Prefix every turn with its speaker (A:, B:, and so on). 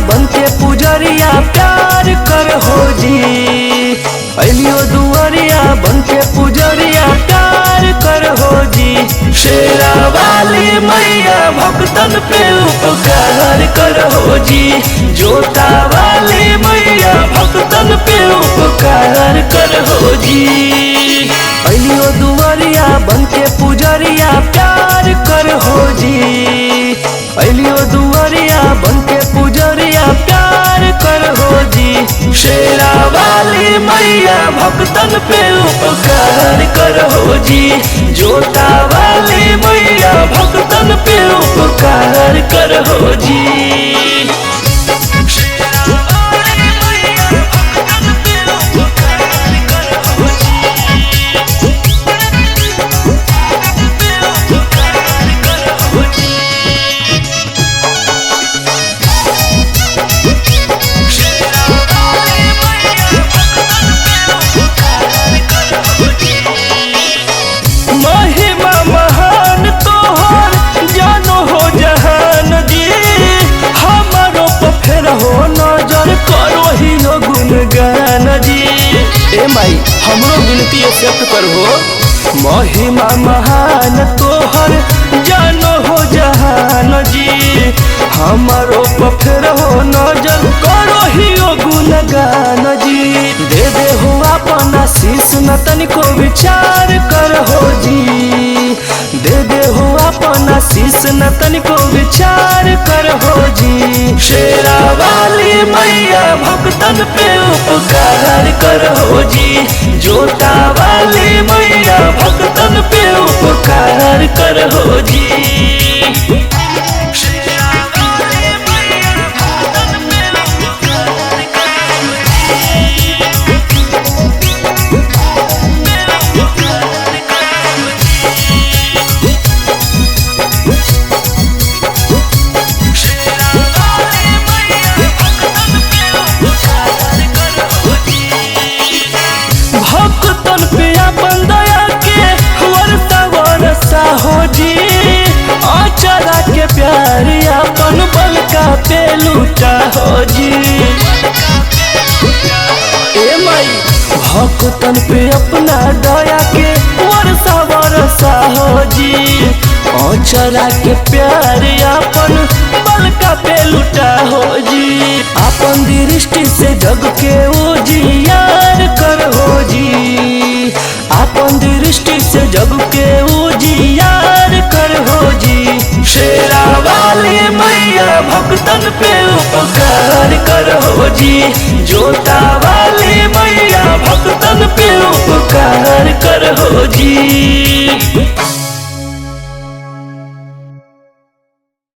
A: बनके पुजरिया प्यार कर हो जी। अलियो दुआरिया बनके पुजरिया प्यार कर हो जी। शेरा वाली मैया भक्तन पे उपकार कर हो जी। जोता वाली मैया भक्तन पे उपकार कर हो जी। अलियो दुआरिया बनके पुजरिया प्यार कर हो जी। अलियो दुआरिया बनके पुजरिया प्यार कर हो जी। शेरा वाली मैया भक्तन पे उपकार कर हो जी। जोता वाली मैया भक्तन पे उपकार कर हो जी। ए माई हमरो विनती एक्सेप्ट कर हो। महिमा महान तोहर जानो हो जहान जी। हमारो पफेर हो नजर करो ही गुणगान जी। दे दे हो अपना शीश न तनिको विचार कर हो जी। दे दे हो अपना शीश न तनिको विचार कर हो जी। शेरा वाली मैया भक्तन पे उपकार कर हो जी। जोता वाली मैया भक्तन पे उपकार कर हो जी। के प्यार अपन बलका पे लूटा हो जी। ए माई भक्तन पे अपना दया के वर्षा वर्षा हो जी। औचरा के प्यार अपन बलका पे लूटा हो जी। अपन दृष्टि से जग के उजियार कर हो जी। अपन दृष्टि से जग के उजियार कर हो जी। शेरा वाली मैया भक्तन पे उपकार कर हो जी। जोता वाली मैया भक्तन पे उपकार कर हो जी।